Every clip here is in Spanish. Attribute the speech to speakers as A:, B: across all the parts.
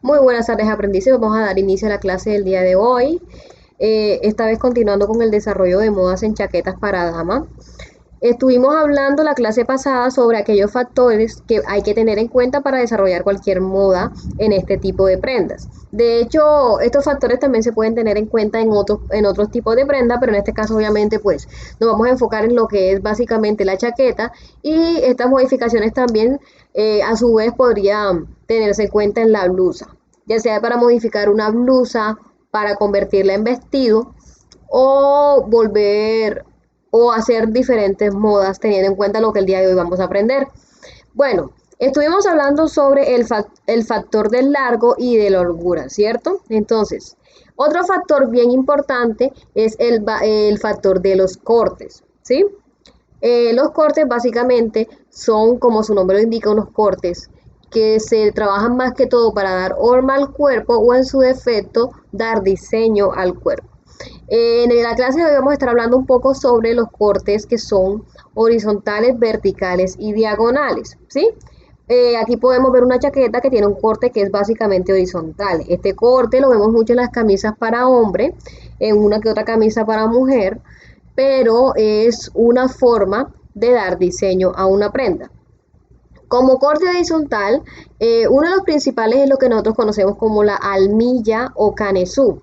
A: Muy buenas tardes, aprendices. Vamos a dar inicio a la clase del día de hoy. Esta vez continuando con el desarrollo de modas en chaquetas para dama. Estuvimos hablando la clase pasada sobre aquellos factores que hay que tener en cuenta para desarrollar cualquier moda en este tipo de prendas. De hecho, estos factores también se pueden tener en cuenta en otros tipos de prendas, pero en este caso obviamente pues nos vamos a enfocar en lo que es básicamente la chaqueta y estas modificaciones también a su vez podrían tenerse en cuenta en la blusa, ya sea para modificar una blusa, para convertirla en vestido o volver o hacer diferentes modas teniendo en cuenta lo que el día de hoy vamos a aprender. Bueno, estuvimos hablando sobre el factor del largo y de la holgura, ¿cierto? Entonces, otro factor bien importante es el factor de los cortes, ¿sí? Los cortes básicamente son, como su nombre lo indica, unos cortes que se trabajan más que todo para dar forma al cuerpo o en su defecto dar diseño al cuerpo. En la clase de hoy vamos a estar hablando un poco sobre los cortes que son horizontales, verticales y diagonales, ¿sí? Aquí podemos ver una chaqueta que tiene un corte que es básicamente horizontal. Este corte lo vemos mucho en las camisas para hombre, en una que otra camisa para mujer, pero es una forma de dar diseño a una prenda. Como corte horizontal, uno de los principales es lo que nosotros conocemos como la almilla o canesú.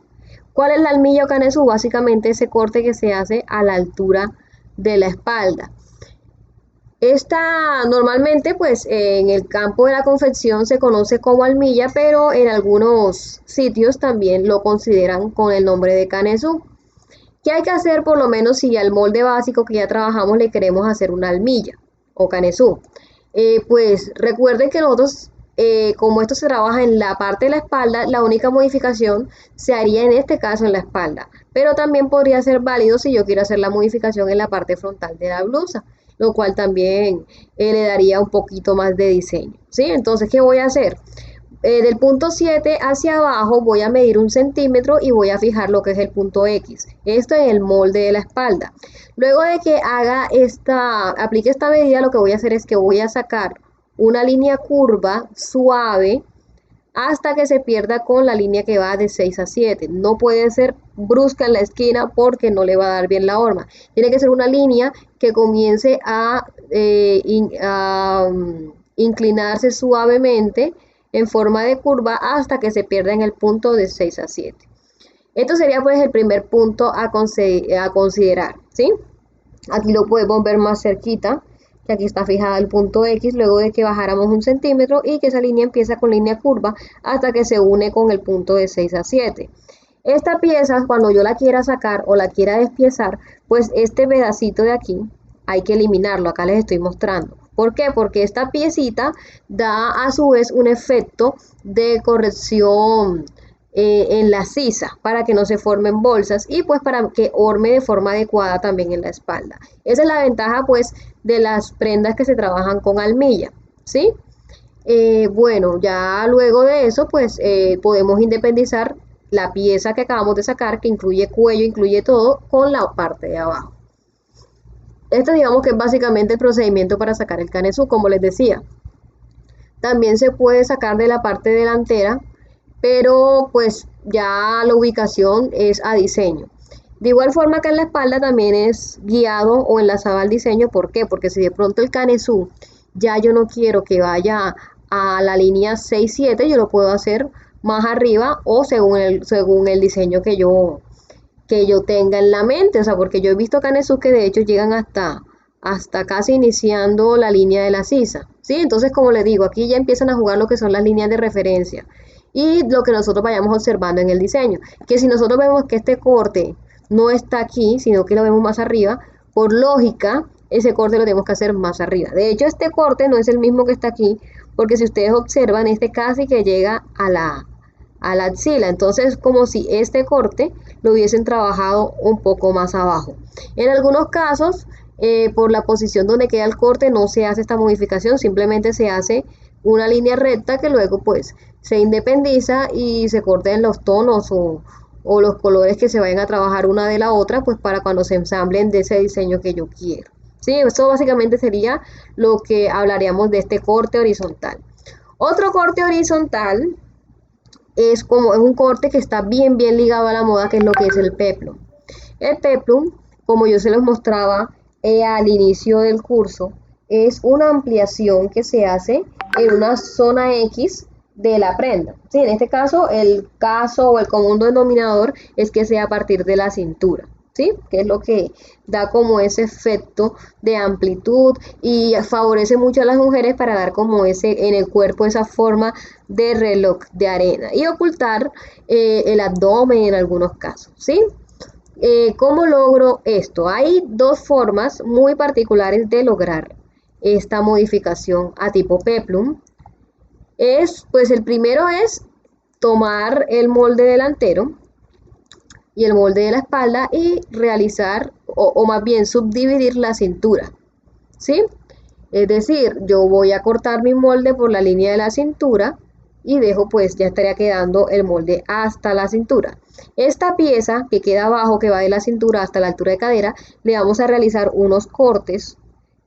A: ¿Cuál es la almilla o canesú? Básicamente ese corte que se hace a la altura de la espalda. Esta normalmente pues en el campo de la confección se conoce como almilla, pero en algunos sitios también lo consideran con el nombre de canesú. ¿Qué hay que hacer por lo menos si al molde básico que ya trabajamos le queremos hacer una almilla o canesú? Pues recuerden que nosotros, como esto se trabaja en la parte de la espalda, la única modificación se haría en este caso en la espalda, pero también podría ser válido si yo quiero hacer la modificación en la parte frontal de la blusa, lo cual también le daría un poquito más de diseño, ¿sí? Entonces, ¿qué voy a hacer? Del punto 7 hacia abajo voy a medir 1 centímetro y voy a fijar lo que es el punto X. Esto en el molde de la espalda. Luego de que aplique esta medida, lo que voy a hacer es que voy a sacar una línea curva suave hasta que se pierda con la línea que va de 6 a 7. No puede ser brusca en la esquina porque no le va a dar bien la horma. Tiene que ser una línea que comience a inclinarse suavemente en forma de curva hasta que se pierda en el punto de 6 a 7. Esto sería pues el primer punto a considerar, ¿sí? Aquí lo podemos ver más cerquita, que aquí está fijada el punto X, luego de que bajáramos 1 centímetro y que esa línea empieza con línea curva hasta que se une con el punto de 6 a 7. Esta pieza, cuando yo la quiera sacar o la quiera despiezar, pues este pedacito de aquí hay que eliminarlo, acá les estoy mostrando. ¿Por qué? Porque esta piecita da a su vez un efecto de corrección en la sisa para que no se formen bolsas y pues para que orme de forma adecuada también en la espalda. Esa es la ventaja pues de las prendas que se trabajan con almilla, ¿sí? Bueno, ya luego de eso pues podemos independizar la pieza que acabamos de sacar, que incluye cuello, incluye todo, con la parte de abajo. Este digamos que es básicamente el procedimiento para sacar el canesú, como les decía. También se puede sacar de la parte delantera, pero pues ya la ubicación es a diseño. De igual forma que en la espalda también es guiado o enlazado al diseño. ¿Por qué? Porque si de pronto el canesú ya yo no quiero que vaya a la línea 6-7, yo lo puedo hacer más arriba o según el diseño que yo tenga en la mente. O sea, porque yo he visto canesús que de hecho llegan hasta casi iniciando la línea de la sisa, ¿sí? Entonces, como les digo, aquí ya empiezan a jugar lo que son las líneas de referencia y lo que nosotros vayamos observando en el diseño. Que si nosotros vemos que este corte no está aquí, sino que lo vemos más arriba, por lógica, ese corte lo tenemos que hacer más arriba. De hecho, este corte no es el mismo que está aquí, porque si ustedes observan, este casi que llega a la axila. Entonces, como si este corte lo hubiesen trabajado un poco más abajo. En algunos casos, por la posición donde queda el corte, no se hace esta modificación, simplemente se hace una línea recta que luego pues se independiza y se corten los tonos o los colores que se vayan a trabajar una de la otra, pues para cuando se ensamblen de ese diseño que yo quiero. Sí, eso básicamente sería lo que hablaríamos de este corte horizontal. Otro corte horizontal es un corte que está bien ligado a la moda, que es lo que es el peplum. El peplum, como yo se los mostraba al inicio del curso, es una ampliación que se hace en una zona X de la prenda. Sí, en este caso, el caso o el común denominador es que sea a partir de la cintura. ¿Sí? Que es lo que da como ese efecto de amplitud y favorece mucho a las mujeres para dar como ese en el cuerpo esa forma de reloj de arena y ocultar el abdomen en algunos casos, ¿sí? ¿Cómo logro esto? Hay dos formas muy particulares de lograr esta modificación a tipo peplum. Pues el primero es tomar el molde delantero y el molde de la espalda y realizar o más bien subdividir la cintura, ¿sí? Es decir, yo voy a cortar mi molde por la línea de la cintura y dejo, pues ya estaría quedando el molde hasta la cintura. Esta pieza que queda abajo, que va de la cintura hasta la altura de cadera, le vamos a realizar unos cortes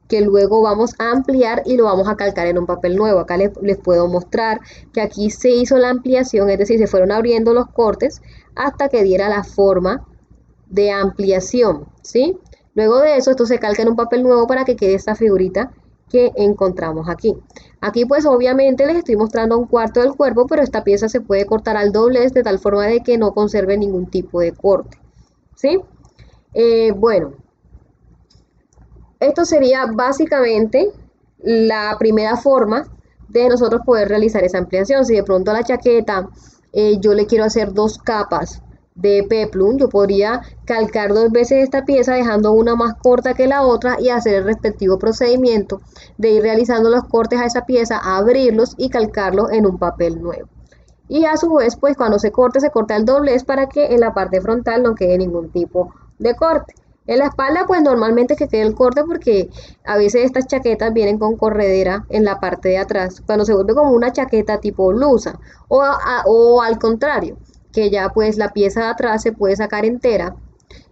A: que luego vamos a ampliar y lo vamos a calcar en un papel nuevo. Acá les puedo mostrar que aquí se hizo la ampliación, es decir, se fueron abriendo los cortes hasta que diera la forma de ampliación, ¿sí? Luego de eso, esto se calca en un papel nuevo para que quede esta figurita que encontramos aquí. Aquí pues obviamente les estoy mostrando un cuarto del cuerpo, pero esta pieza se puede cortar al doblez de tal forma de que no conserve ningún tipo de corte, ¿sí? Bueno, esto sería básicamente la primera forma de nosotros poder realizar esa ampliación. Si de pronto a la chaqueta yo le quiero hacer dos capas de peplum, yo podría calcar dos veces esta pieza dejando una más corta que la otra y hacer el respectivo procedimiento de ir realizando los cortes a esa pieza, abrirlos y calcarlos en un papel nuevo. Y a su vez, pues cuando se corta el doblez para que en la parte frontal no quede ningún tipo de corte. En la espalda, pues normalmente que quede el corte porque a veces estas chaquetas vienen con corredera en la parte de atrás, cuando se vuelve como una chaqueta tipo blusa o al contrario, que ya pues la pieza de atrás se puede sacar entera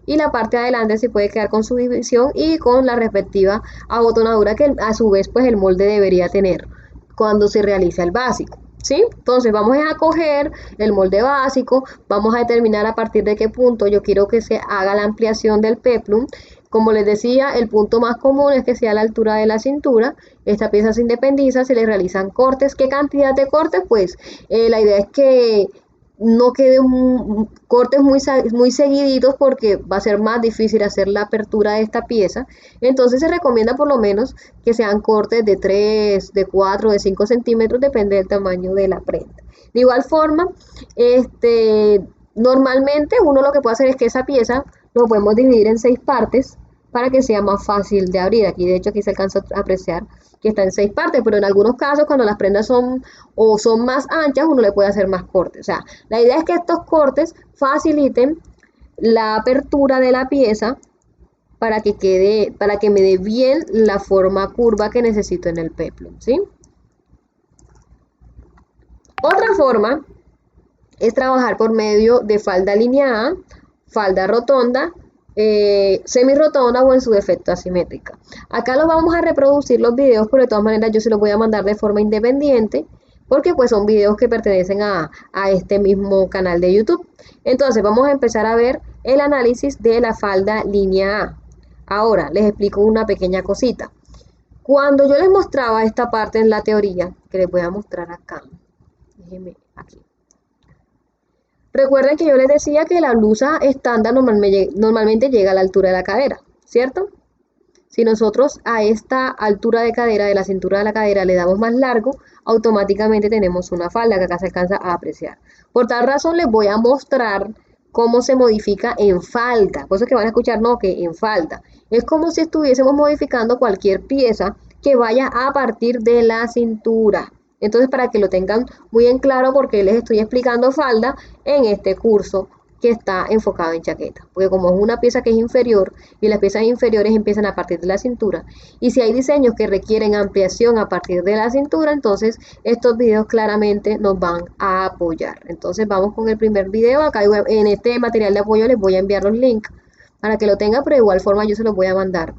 A: y la parte de adelante se puede quedar con su división y con la respectiva abotonadura que a su vez pues el molde debería tener cuando se realiza el básico. ¿Sí? Entonces vamos a coger el molde básico, vamos a determinar a partir de qué punto yo quiero que se haga la ampliación del peplum. Como les decía, el punto más común es que sea a la altura de la cintura. Esta pieza se independiza, se le realizan cortes. ¿Qué cantidad de cortes? Pues la idea es que no queden cortes muy seguiditos porque va a ser más difícil hacer la apertura de esta pieza. Entonces se recomienda por lo menos que sean cortes de 3, de 4, de 5 centímetros, depende del tamaño de la prenda. De igual forma, normalmente uno lo que puede hacer es que esa pieza lo podemos dividir en 6 partes para que sea más fácil de abrir. Aquí de hecho aquí se alcanza a apreciar que está en 6 partes, pero en algunos casos cuando las prendas son más anchas, uno le puede hacer más cortes. O sea, la idea es que estos cortes faciliten la apertura de la pieza para que me dé bien la forma curva que necesito en el peplum, ¿sí? Otra forma es trabajar por medio de falda lineada, falda rotonda, semi-rotonda o en su defecto asimétrica. Acá los vamos a reproducir los videos, pero de todas maneras yo se los voy a mandar de forma independiente porque pues son videos que pertenecen a este mismo canal de YouTube. Entonces vamos a empezar a ver el análisis de la falda línea A. Ahora les explico una pequeña cosita. Cuando yo les mostraba esta parte en la teoría, que les voy a mostrar acá, déjenme aquí. Recuerden que yo les decía que la blusa estándar normalmente llega a la altura de la cadera, ¿cierto? Si nosotros a esta altura de cadera, de la cintura de la cadera, le damos más largo, automáticamente tenemos una falda que acá se alcanza a apreciar. Por tal razón les voy a mostrar cómo se modifica en falda. Por eso que van a escuchar, no, que en falda. Es como si estuviésemos modificando cualquier pieza que vaya a partir de la cintura. Entonces, para que lo tengan muy en claro, porque les estoy explicando falda en este curso que está enfocado en chaqueta, porque como es una pieza que es inferior y las piezas inferiores empiezan a partir de la cintura, y si hay diseños que requieren ampliación a partir de la cintura, entonces estos videos claramente nos van a apoyar. Entonces vamos con el primer video. Acá en este material de apoyo les voy a enviar los links para que lo tengan, pero de igual forma yo se los voy a mandar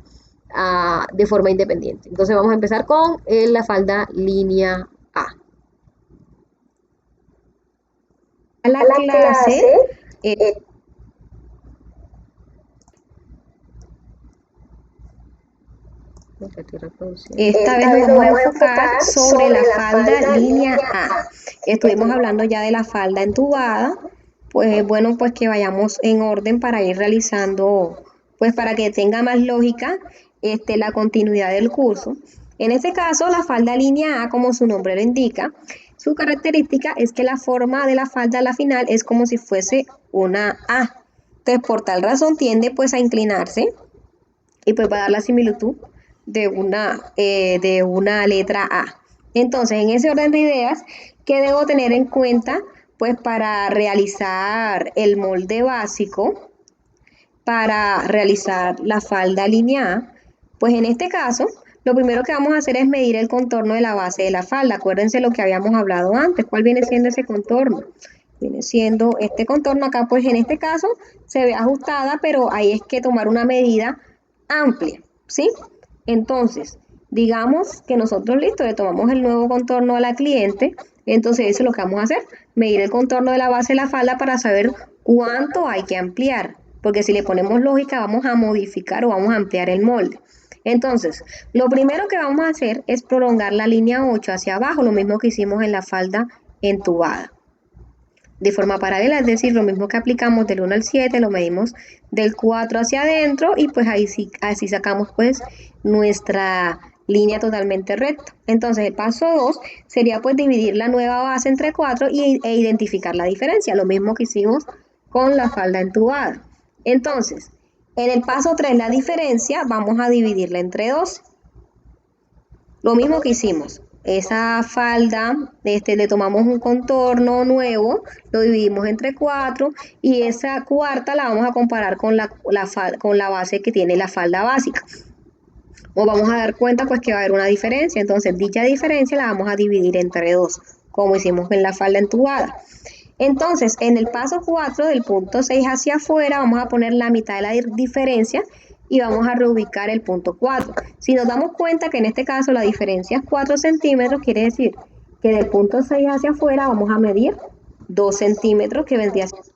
A: de forma independiente. Entonces vamos a empezar con la falda línea A.
B: a la clase. Esta vez nos vamos a enfocar sobre la falda línea A. Estuvimos hablando ya de la falda entubada. Pues bueno, pues que vayamos en orden para ir realizando, pues para que tenga más lógica la continuidad del curso. En este caso, la falda línea A, como su nombre lo indica, su característica es que la forma de la falda a la final es como si fuese una A. Entonces, por tal razón tiende pues a inclinarse y pues va a dar la similitud de una letra A. Entonces, en ese orden de ideas, ¿qué debo tener en cuenta? Pues para realizar el molde básico, para realizar la falda lineal, pues en este caso, lo primero que vamos a hacer es medir el contorno de la base de la falda. Acuérdense lo que habíamos hablado antes. ¿Cuál viene siendo ese contorno? Viene siendo este contorno acá, pues en este caso se ve ajustada, pero ahí es que tomar una medida amplia, ¿sí? Entonces, digamos que nosotros, listo, le tomamos el nuevo contorno a la cliente, entonces eso es lo que vamos a hacer, medir el contorno de la base de la falda para saber cuánto hay que ampliar, porque si le ponemos lógica vamos a modificar o vamos a ampliar el molde. Entonces, lo primero que vamos a hacer es prolongar la línea 8 hacia abajo, lo mismo que hicimos en la falda entubada. De forma paralela, es decir, lo mismo que aplicamos del 1 al 7, lo medimos del 4 hacia adentro y pues ahí sí, así sacamos pues nuestra línea totalmente recta. Entonces el paso 2 sería pues dividir la nueva base entre 4 e identificar la diferencia, lo mismo que hicimos con la falda entubada. Entonces, en el paso 3 la diferencia vamos a dividirla entre 2. Lo mismo que hicimos. Esa falda, le tomamos un contorno nuevo, lo dividimos entre 4 y esa cuarta la vamos a comparar con la base que tiene la falda básica. Nos vamos a dar cuenta pues que va a haber una diferencia, entonces dicha diferencia la vamos a dividir entre 2, como hicimos en la falda entubada. Entonces, en el paso 4 del punto 6 hacia afuera vamos a poner la mitad de la diferencia y vamos a reubicar el punto 4. Si nos damos cuenta que en este caso la diferencia es 4 centímetros, quiere decir que del punto 6 hacia afuera vamos a medir 2 centímetros que vendría siendo.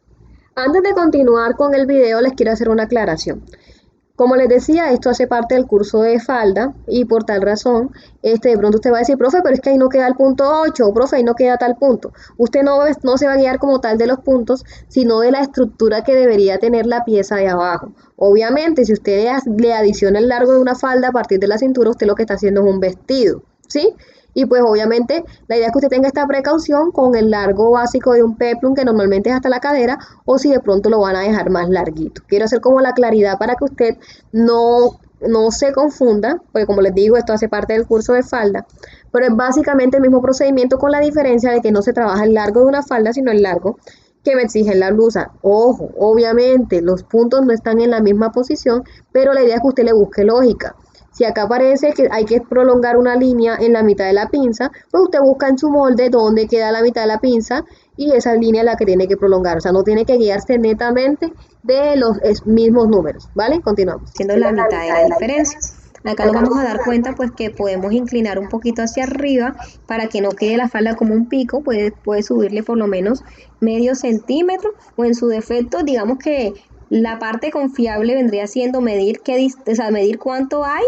A: Antes de continuar con el video, les quiero hacer una aclaración. Como les decía, esto hace parte del curso de falda y por tal razón, de pronto usted va a decir, profe, pero es que ahí no queda el punto 8, o profe, ahí no queda tal punto. Usted no se va a guiar como tal de los puntos, sino de la estructura que debería tener la pieza de abajo. Obviamente, si usted le adiciona el largo de una falda a partir de la cintura, usted lo que está haciendo es un vestido, ¿sí? Y pues obviamente la idea es que usted tenga esta precaución con el largo básico de un peplum que normalmente es hasta la cadera o si de pronto lo van a dejar más larguito. Quiero hacer como la claridad para que usted no se confunda, porque como les digo, esto hace parte del curso de falda, pero es básicamente el mismo procedimiento con la diferencia de que no se trabaja el largo de una falda, sino el largo que me exige la blusa. Ojo, obviamente los puntos no están en la misma posición, pero la idea es que usted le busque lógica. Si acá parece que hay que prolongar una línea en la mitad de la pinza, pues usted busca en su molde dónde queda la mitad de la pinza y esa línea es la que tiene que prolongar. O sea, no tiene que guiarse netamente de los mismos números, ¿vale? Continuamos.
B: Siendo la mitad de la diferencia. Acá nos vamos a dar cuenta pues que podemos inclinar un poquito hacia arriba para que no quede la falda como un pico, puede subirle por lo menos medio centímetro o en su defecto digamos que la parte confiable vendría siendo medir cuánto hay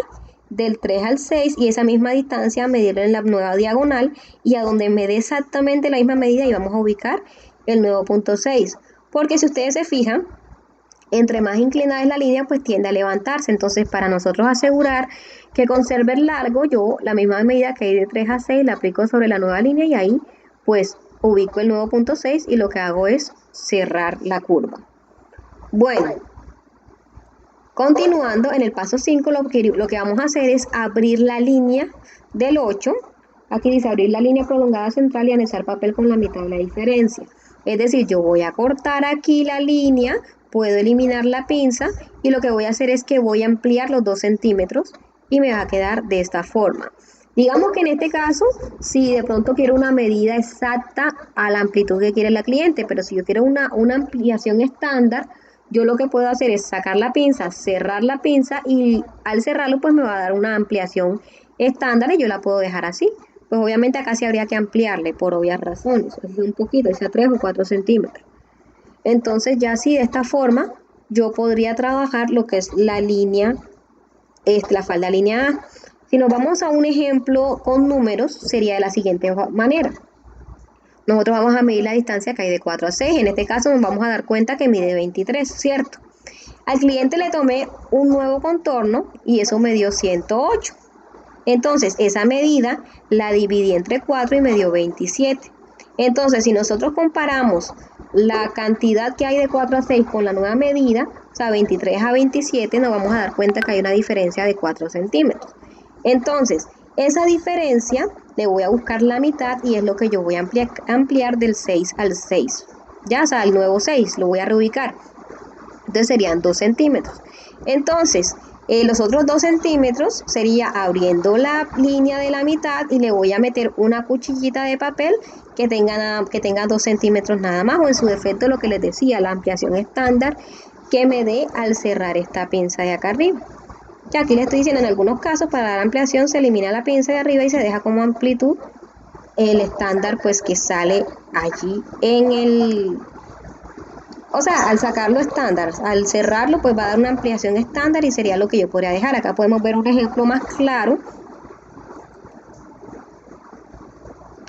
B: del 3 al 6 y esa misma distancia medirla en la nueva diagonal y a donde me dé exactamente la misma medida y vamos a ubicar el nuevo punto 6. Porque si ustedes se fijan, entre más inclinada es la línea, pues tiende a levantarse. Entonces, para nosotros asegurar que conserve el largo, yo la misma medida que hay de 3 a 6 la aplico sobre la nueva línea y ahí pues ubico el nuevo punto 6 y lo que hago es cerrar la curva. Bueno, continuando en el paso 5, lo que vamos a hacer es abrir la línea del 8. Aquí dice abrir la línea prolongada central y anexar papel con la mitad de la diferencia. Es decir, yo voy a cortar aquí la línea, puedo eliminar la pinza y lo que voy a hacer es que voy a ampliar los 2 centímetros y me va a quedar de esta forma. Digamos que en este caso, si de pronto quiero una medida exacta a la amplitud que quiere la cliente, pero si yo quiero una ampliación estándar, yo lo que puedo hacer es sacar la pinza, cerrar la pinza y al cerrarlo pues me va a dar una ampliación estándar y yo la puedo dejar así. pues obviamente acá sí habría que ampliarle por obvias razones, así un poquito, sea 3 o 4 centímetros. Entonces ya así de esta forma yo podría trabajar lo que es la línea, la falda línea A. Si nos vamos a un ejemplo con números, sería de la siguiente manera. Nosotros vamos a medir la distancia que hay de 4 a 6. En este caso nos vamos a dar cuenta que mide 23, ¿cierto? Al cliente le tomé un nuevo contorno y eso me dio 108. Entonces, esa medida la dividí entre 4 y me dio 27. Entonces, si nosotros comparamos la cantidad que hay de 4 a 6 con la nueva medida, o sea, 23 a 27, nos vamos a dar cuenta que hay una diferencia de 4 centímetros. Entonces, esa diferencia le voy a buscar la mitad y es lo que yo voy a ampliar del 6 al 6. Ya, o sea, el nuevo 6 lo voy a reubicar. Entonces serían 2 centímetros. Entonces, los otros 2 centímetros sería abriendo la línea de la mitad y le voy a meter una cuchillita de papel que tenga 2 centímetros nada más, o en su defecto lo que les decía, la ampliación estándar que me dé al cerrar esta pinza de acá arriba. Ya aquí les estoy diciendo, en algunos casos para dar ampliación se elimina la pinza de arriba y se deja como amplitud el estándar pues que sale allí en el... O sea, al sacarlo estándar, al cerrarlo, pues va a dar una ampliación estándar y sería lo que yo podría dejar. Acá podemos ver un ejemplo más claro.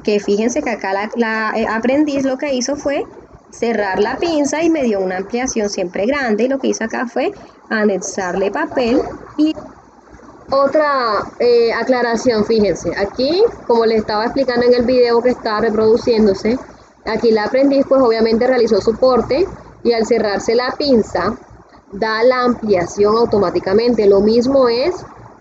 B: Que fíjense que acá la aprendiz lo que hizo fue cerrar la pinza y me dio una ampliación siempre grande. Y lo que hizo acá fue anexarle papel y...
A: Otra aclaración, fíjense, aquí, como les estaba explicando en el video que está reproduciéndose, aquí la aprendiz pues obviamente realizó su corte y al cerrarse la pinza da la ampliación automáticamente. Lo mismo es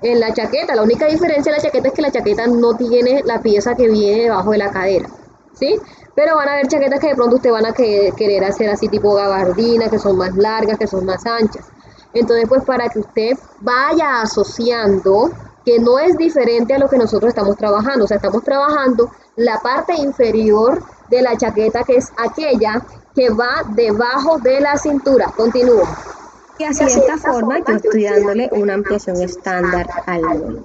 A: en la chaqueta, la única diferencia de la chaqueta es que la chaqueta no tiene la pieza que viene debajo de la cadera, ¿sí? Pero van a haber chaquetas que de pronto usted van a querer hacer así tipo gabardina, que son más largas, que son más anchas. Entonces, pues para que usted vaya asociando que no es diferente a lo que nosotros estamos trabajando. O sea, estamos trabajando la parte inferior de la chaqueta, que es aquella que va debajo de la cintura. Continúo.
B: Y así de esta forma yo estoy dándole una ampliación estándar al molde.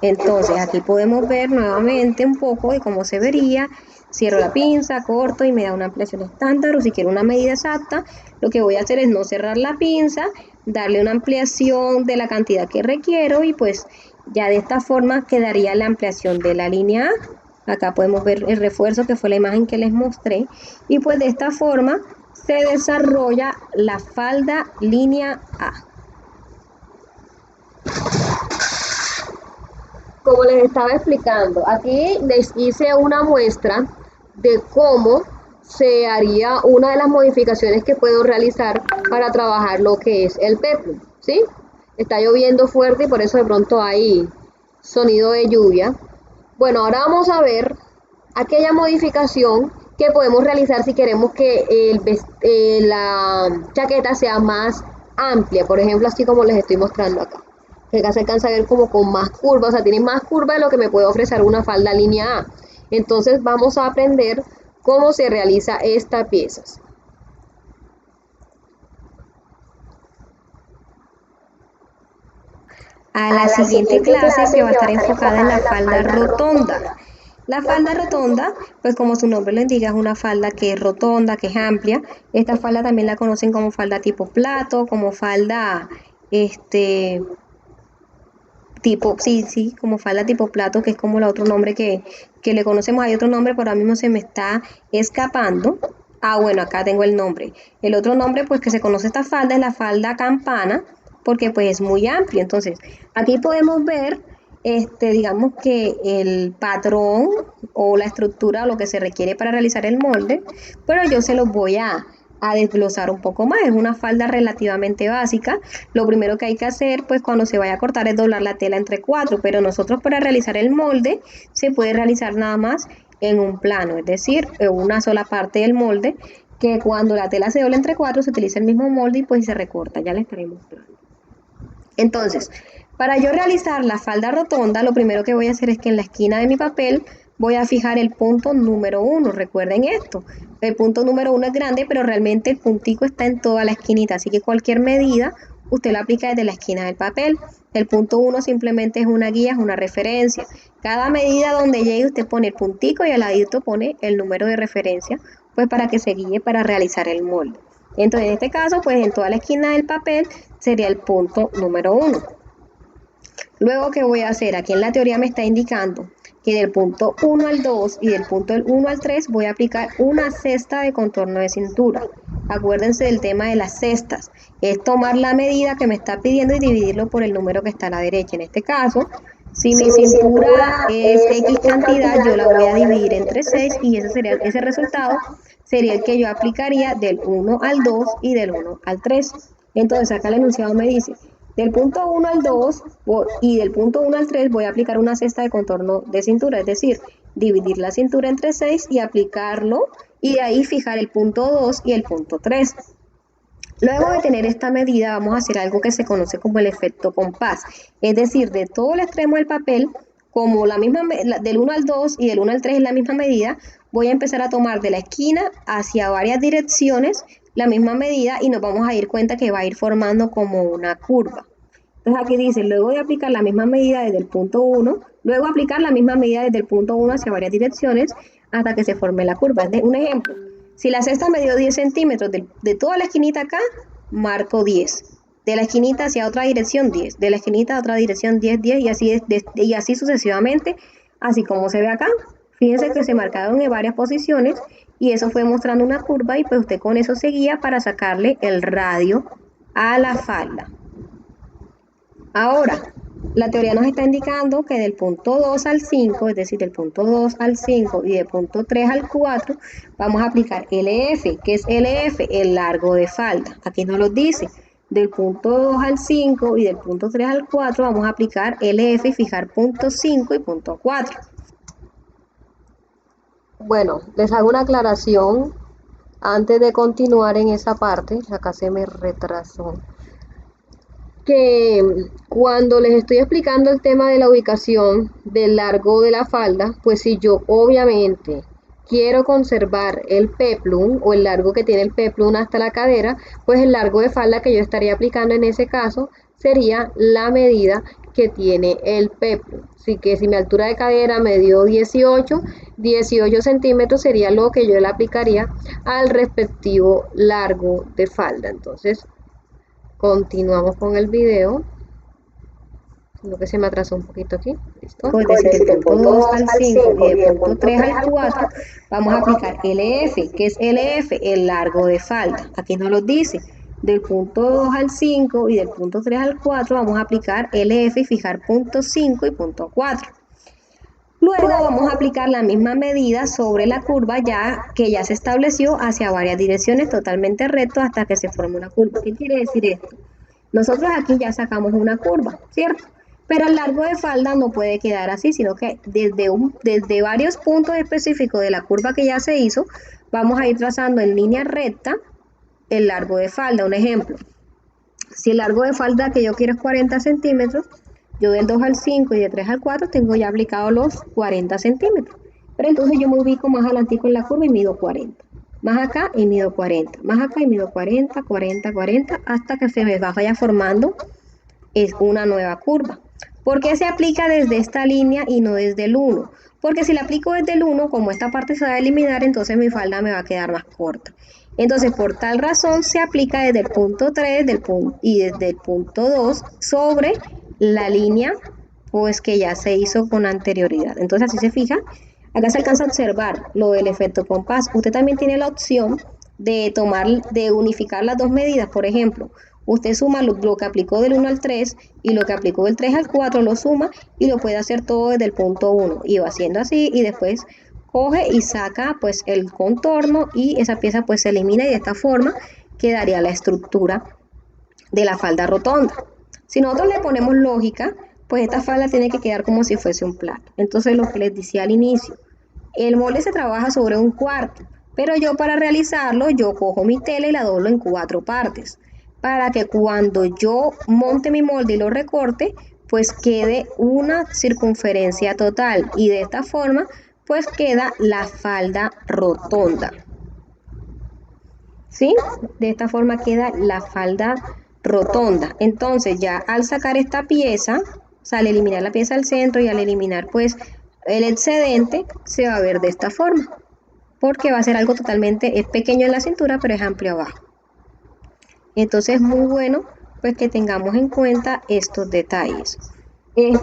B: Entonces aquí podemos ver nuevamente un poco de cómo se vería. Cierro la pinza, corto y me da una ampliación estándar, o si quiero una medida exacta, lo que voy a hacer es no cerrar la pinza, darle una ampliación de la cantidad que requiero y pues ya de esta forma quedaría la ampliación de la línea A. Acá podemos ver el refuerzo que fue la imagen que les mostré y pues de esta forma se desarrolla la falda línea A.
A: Como les estaba explicando, aquí les hice una muestra de cómo se haría una de las modificaciones que puedo realizar para trabajar lo que es el peplum, ¿sí? Está lloviendo fuerte y por eso de pronto hay sonido de lluvia. Bueno, ahora vamos a ver aquella modificación que podemos realizar si queremos que la chaqueta sea más amplia, por ejemplo, así como les estoy mostrando acá. Acá se alcanza a ver como con más curva, o sea, tiene más curva de lo que me puede ofrecer una falda línea A. Entonces vamos a aprender cómo se realiza esta pieza.
B: A la siguiente clase que va a estar enfocada en la falda rotonda. La falda rotonda, pues como su nombre lo indica, es una falda que es rotonda, que es amplia. Esta falda también la conocen como falda tipo plato, como falda, como falda tipo plato, que es como el otro nombre que le conocemos. Hay otro nombre, pero ahora mismo se me está escapando. Ah, bueno, acá tengo el nombre. El otro nombre, pues que se conoce esta falda es la falda campana, porque pues es muy amplio. Entonces, aquí podemos ver, digamos que el patrón o la estructura o lo que se requiere para realizar el molde, pero yo se los voy a desglosar un poco más. Es una falda relativamente básica. Lo primero que hay que hacer pues cuando se vaya a cortar es doblar la tela entre 4, pero nosotros para realizar el molde se puede realizar nada más en un plano, es decir, en una sola parte del molde, que cuando la tela se dobla entre 4 se utiliza el mismo molde y pues se recorta. Ya les estaré mostrando. Entonces, para yo realizar la falda rotonda, lo primero que voy a hacer es que en la esquina de mi papel voy a fijar el punto número 1. Recuerden esto, el punto número 1 es grande, pero realmente el puntico está en toda la esquinita, así que cualquier medida usted lo aplica desde la esquina del papel. El punto 1 simplemente es una guía, es una referencia. Cada medida donde llegue usted pone el puntico y al ladito pone el número de referencia, pues para que se guíe para realizar el molde. Entonces en este caso, pues en toda la esquina del papel sería el punto número 1. Luego, ¿qué voy a hacer? Aquí en la teoría me está indicando que del punto 1 al 2 y del punto 1 al 3 voy a aplicar una cesta de contorno de cintura. Acuérdense del tema de las cestas. Es tomar la medida que me está pidiendo y dividirlo por el número que está a la derecha. En este caso, si mi cintura es X cantidad, yo la voy a dividir entre 6 y ese resultado sería el que yo aplicaría del 1 al 2 y del 1 al 3. Entonces acá el enunciado me dice, del punto 1 al 2 y del punto 1 al 3 voy a aplicar una cesta de contorno de cintura, es decir, dividir la cintura entre 6 y aplicarlo y de ahí fijar el punto 2 y el punto 3. Luego de tener esta medida vamos a hacer algo que se conoce como el efecto compás, es decir, de todo el extremo del papel, como del 1 al 2 y del 1 al 3 es la misma medida, voy a empezar a tomar de la esquina hacia varias direcciones la misma medida y nos vamos a dar cuenta que va a ir formando como una curva. Entonces aquí dice, luego de aplicar la misma medida desde el punto 1, luego aplicar la misma medida desde el punto 1 hacia varias direcciones hasta que se forme la curva. Un ejemplo, si la cesta me dio 10 centímetros de toda la esquinita acá, marco 10. De la esquinita hacia otra dirección, 10. De la esquinita a otra dirección, 10, 10 y así sucesivamente, así como se ve acá. Fíjense que se marcaron en varias posiciones y eso fue mostrando una curva y pues usted con eso seguía para sacarle el radio a la falda. Ahora, la teoría nos está indicando que del punto 2 al 5, es decir, del punto 2 al 5 y del punto 3 al 4, vamos a aplicar LF. ¿Qué es LF? El largo de falda. Aquí nos lo dice. Del punto 2 al 5 y del punto 3 al 4 vamos a aplicar LF y fijar punto 5 y punto 4.
A: Bueno, les hago una aclaración antes de continuar en esa parte. Acá se me retrasó. Que cuando les estoy explicando el tema de la ubicación del largo de la falda, pues si yo obviamente quiero conservar el peplum o el largo que tiene el peplum hasta la cadera, pues el largo de falda que yo estaría aplicando en ese caso sería la medida que tiene el peplum. Así que si mi altura de cadera me dio 18 centímetros sería lo que yo le aplicaría al respectivo largo de falda. Entonces, continuamos con el video. Lo que se me atrasó un poquito aquí. ¿Listo?
B: Pues desde el punto 2 al 5 y del punto 3 al 4 vamos a aplicar LF. ¿Qué es LF? El largo de falda. Aquí nos lo dice. Del punto 2 al 5 y del punto 3 al 4 vamos a aplicar LF y fijar punto 5 y punto 4. Luego vamos a aplicar la misma medida sobre la curva que ya se estableció hacia varias direcciones totalmente recto hasta que se forme una curva. ¿Qué quiere decir esto? Nosotros aquí ya sacamos una curva, ¿cierto? Pero el largo de falda no puede quedar así, sino que desde varios puntos específicos de la curva que ya se hizo, vamos a ir trazando en línea recta el largo de falda. Un ejemplo, si el largo de falda que yo quiero es 40 centímetros, yo del 2 al 5 y de 3 al 4 tengo ya aplicado los 40 centímetros. Pero entonces yo me ubico más adelantico en la curva y mido 40. Más acá y mido 40. Más acá y mido 40, 40, 40, hasta que se me vaya formando una nueva curva. ¿Por qué se aplica desde esta línea y no desde el 1? Porque si la aplico desde el 1, como esta parte se va a eliminar, entonces mi falda me va a quedar más corta. Entonces, por tal razón, se aplica desde el punto 3 y desde el punto 2 sobre la línea pues que ya se hizo con anterioridad. Entonces, así se fija. Acá se alcanza a observar lo del efecto compás. Usted también tiene la opción de unificar las dos medidas. Por ejemplo, usted suma lo que aplicó del 1 al 3 y lo que aplicó del 3 al 4, lo suma y lo puede hacer todo desde el punto 1. Y va haciendo así y después coge y saca pues el contorno y esa pieza pues se elimina y de esta forma quedaría la estructura de la falda rotonda. Si nosotros le ponemos lógica, pues esta falda tiene que quedar como si fuese un plato. Entonces lo que les decía al inicio, el molde se trabaja sobre un cuarto, pero yo para realizarlo yo cojo mi tela y la doblo en 4 partes, para que cuando yo monte mi molde y lo recorte, pues quede una circunferencia total y de esta forma pues queda la falda rotonda. ¿Sí? De esta forma queda la falda rotonda. Entonces ya al sacar esta pieza, o sea, al eliminar la pieza del centro y al eliminar pues el excedente, se va a ver de esta forma, porque va a ser algo totalmente, es pequeño en la cintura, pero es amplio abajo. Entonces es muy bueno pues que tengamos en cuenta estos detalles.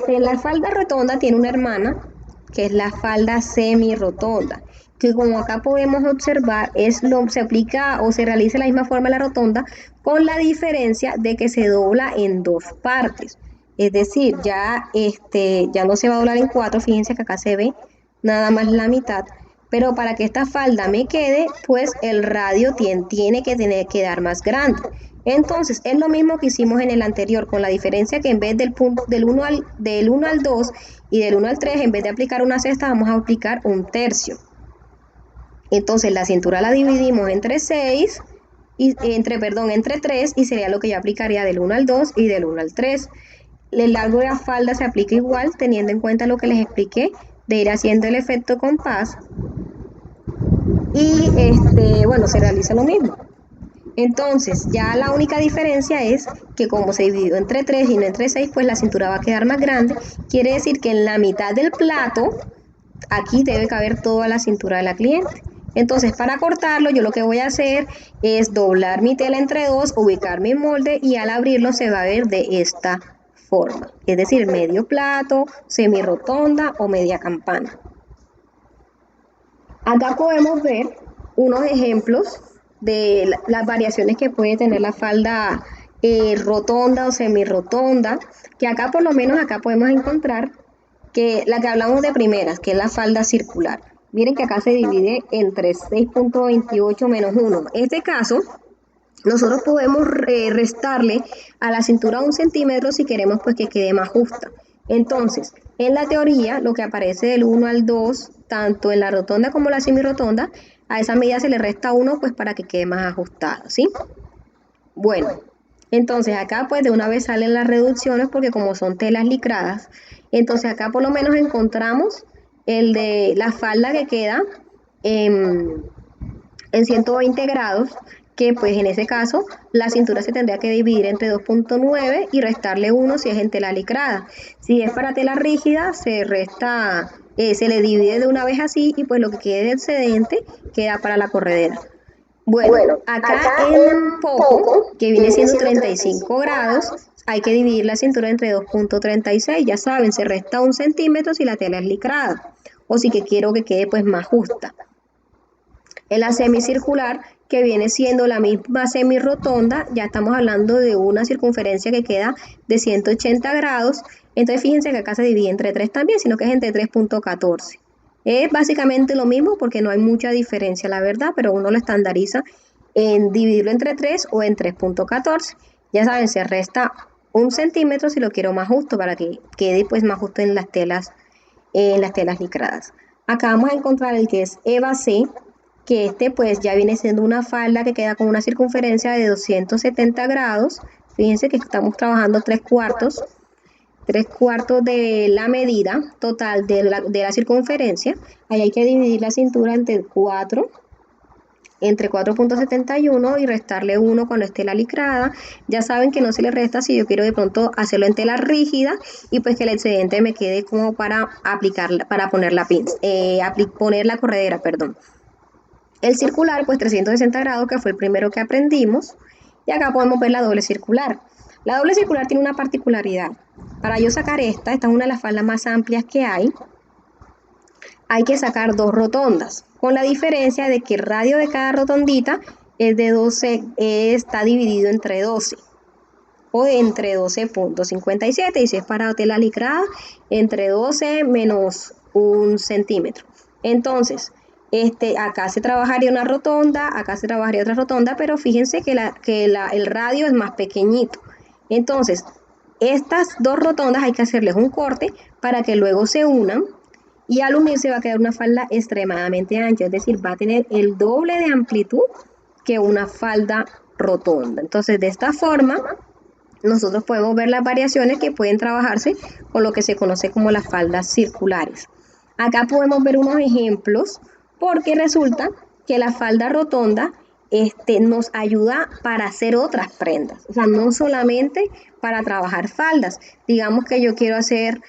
B: La falda rotonda tiene una hermana, que es la falda semi-rotonda, que como acá podemos observar, se aplica o se realiza de la misma forma la rotonda, con la diferencia de que se dobla en dos partes. Es decir, ya no se va a doblar en cuatro, fíjense que acá se ve nada más la mitad, pero para que esta falda me quede, pues el radio tiene que quedar más grande. Entonces, es lo mismo que hicimos en el anterior, con la diferencia que en vez del 1 al 2 y del 1 al 3, en vez de aplicar una sexta, vamos a aplicar un tercio. Entonces, la cintura la dividimos entre 6, entre 3, y sería lo que yo aplicaría del 1 al 2 y del 1 al 3. El largo de la falda se aplica igual, teniendo en cuenta lo que les expliqué, de ir haciendo el efecto compás. Y bueno, se realiza lo mismo. Entonces, ya la única diferencia es que como se dividió entre 3 y no entre 6, pues la cintura va a quedar más grande. Quiere decir que en la mitad del plato, aquí debe caber toda la cintura de la cliente. Entonces, para cortarlo, yo lo que voy a hacer es doblar mi tela entre dos, ubicar mi molde y al abrirlo se va a ver de esta forma. Es decir, medio plato, semi rotonda o media campana. Acá podemos ver unos ejemplos de las variaciones que puede tener la falda rotonda o semi-rotonda, que acá por lo menos acá podemos encontrar que la que hablamos de primeras, que es la falda circular. Miren que acá se divide entre 6.28 menos 1. En este caso, nosotros podemos restarle a la cintura 1 centímetro si queremos pues que quede más justa. Entonces, en la teoría, lo que aparece del 1 al 2, tanto en la rotonda como la semirotonda, a esa medida se le resta 1 pues para que quede más ajustado, ¿sí? Bueno, entonces acá pues de una vez salen las reducciones porque como son telas licradas, entonces acá por lo menos encontramos el de la falda que queda en 120 grados, que pues en ese caso la cintura se tendría que dividir entre 2.9 y restarle 1 si es en tela licrada. Si es para tela rígida, se le divide de una vez así y pues lo que quede de excedente queda para la corredera. Bueno, acá en poco, que viene siendo 35 grados, hay que dividir la cintura entre 2.36. Ya saben, se resta 1 centímetro si la tela es licrada o si que quiero que quede pues más justa. En la semicircular, que viene siendo la misma semirotonda, ya estamos hablando de una circunferencia que queda de 180 grados. Entonces fíjense que acá se divide entre 3 también, sino que es entre 3.14. Es básicamente lo mismo porque no hay mucha diferencia, la verdad, pero uno lo estandariza en dividirlo entre 3 o en 3.14. Ya saben, se resta 1 centímetro si lo quiero más justo para que quede pues más justo en las telas licradas. Acá vamos a encontrar el que es Eva C, que pues ya viene siendo una falda que queda con una circunferencia de 270 grados. Fíjense que estamos trabajando 3/4 de la medida total de la circunferencia. Ahí hay que dividir la cintura entre 4.71 y restarle 1 cuando esté la licrada. Ya saben que no se le resta si yo quiero de pronto hacerlo en tela rígida y pues que el excedente me quede como para aplicarla, para poner la corredera, perdón. El circular, pues 360 grados, que fue el primero que aprendimos. Y acá podemos ver la doble circular. La doble circular tiene una particularidad. Para yo sacar esta es una de las faldas más amplias que hay que sacar 2 rotondas, con la diferencia de que el radio de cada rotondita es de 12, está dividido entre 12 o entre 12.57, y si es para tela licrada, entre 12 menos 1 centímetro. Entonces, acá se trabajaría una rotonda, acá se trabajaría otra rotonda, pero fíjense que el radio es más pequeñito. Entonces, estas 2 rotondas hay que hacerles un corte para que luego se unan, y al unirse va a quedar una falda extremadamente ancha, es decir, va a tener el doble de amplitud que una falda rotonda. Entonces, de esta forma, nosotros podemos ver las variaciones que pueden trabajarse con lo que se conoce como las faldas circulares. Acá podemos ver unos ejemplos, porque resulta que la falda rotonda nos ayuda para hacer otras prendas, o sea, no solamente para trabajar faldas. Digamos que yo quiero hacer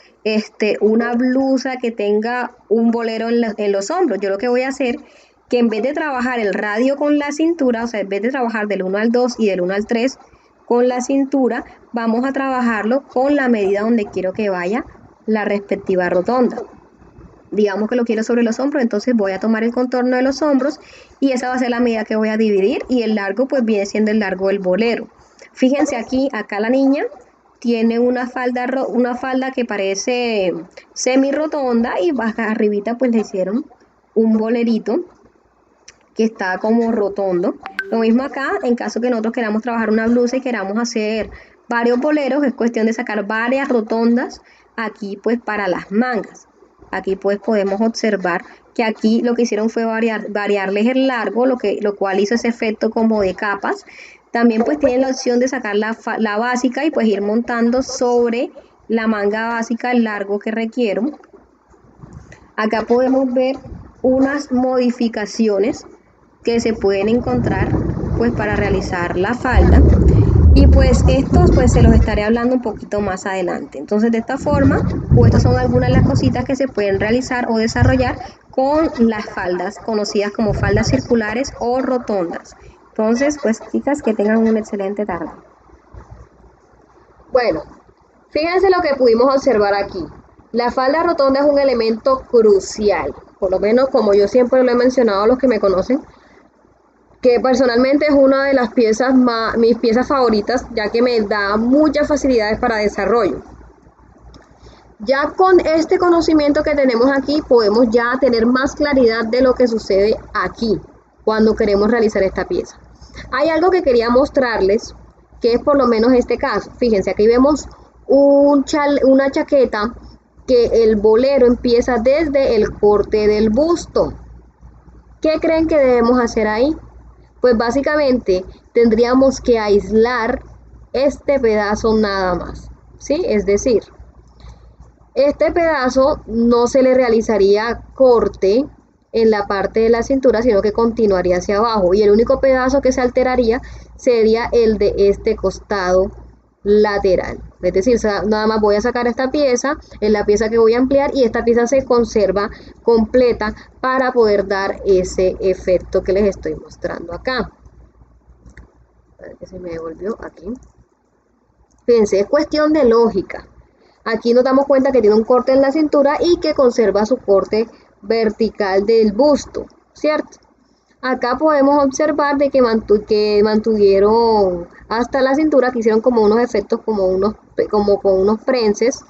B: una blusa que tenga un bolero en los hombros. Yo lo que voy a hacer, que en vez de trabajar el radio con la cintura, o sea, en vez de trabajar del 1 al 2 y del 1 al 3 con la cintura, vamos a trabajarlo con la medida donde quiero que vaya la respectiva rotonda. Digamos que lo quiero sobre los hombros, entonces voy a tomar el contorno de los hombros y esa va a ser la medida que voy a dividir, y el largo pues viene siendo el largo del bolero. Fíjense aquí, acá la niña tiene una falda que parece semi rotonda, y baja arribita pues le hicieron un bolerito que está como rotondo. Lo mismo acá, en caso que nosotros queramos trabajar una blusa y queramos hacer varios boleros, es cuestión de sacar varias rotondas aquí pues para las mangas. Aquí pues podemos observar que aquí lo que hicieron fue variarles el largo, lo cual hizo ese efecto como de capas. También pues tienen la opción de sacar la básica y pues ir montando sobre la manga básica el largo que requiero. Acá podemos ver unas modificaciones que se pueden encontrar pues para realizar la falda, y pues estos pues se los estaré hablando un poquito más adelante. Entonces de esta forma, pues estas son algunas de las cositas que se pueden realizar o desarrollar con las faldas conocidas como faldas circulares o rotondas. Entonces pues chicas, que tengan una excelente tarde.
A: Bueno, fíjense lo que pudimos observar aquí. La falda rotonda es un elemento crucial, por lo menos como yo siempre lo he mencionado a los que me conocen, que personalmente es una de las piezas mis piezas favoritas, ya que me da muchas facilidades para desarrollo. Ya con este conocimiento que tenemos aquí, podemos ya tener más claridad de lo que sucede aquí cuando queremos realizar esta pieza. Hay algo que quería mostrarles, que es por lo menos este caso. Fíjense, aquí vemos una chaqueta que el bolero empieza desde el corte del busto. ¿Qué creen que debemos hacer ahí? Pues básicamente tendríamos que aislar este pedazo nada más, ¿sí? Es decir, este pedazo no se le realizaría corte en la parte de la cintura, sino que continuaría hacia abajo, y el único pedazo que se alteraría sería el de este costado lateral. Es decir, nada más voy a sacar esta pieza, es la pieza que voy a ampliar, y esta pieza se conserva completa para poder dar ese efecto que les estoy mostrando acá. A ver que se me devolvió aquí. Fíjense, es cuestión de lógica. Aquí nos damos cuenta que tiene un corte en la cintura y que conserva su corte vertical del busto, ¿cierto? Acá podemos observar de que mantuvieron hasta la cintura, que hicieron como unos efectos, como con unos prenses,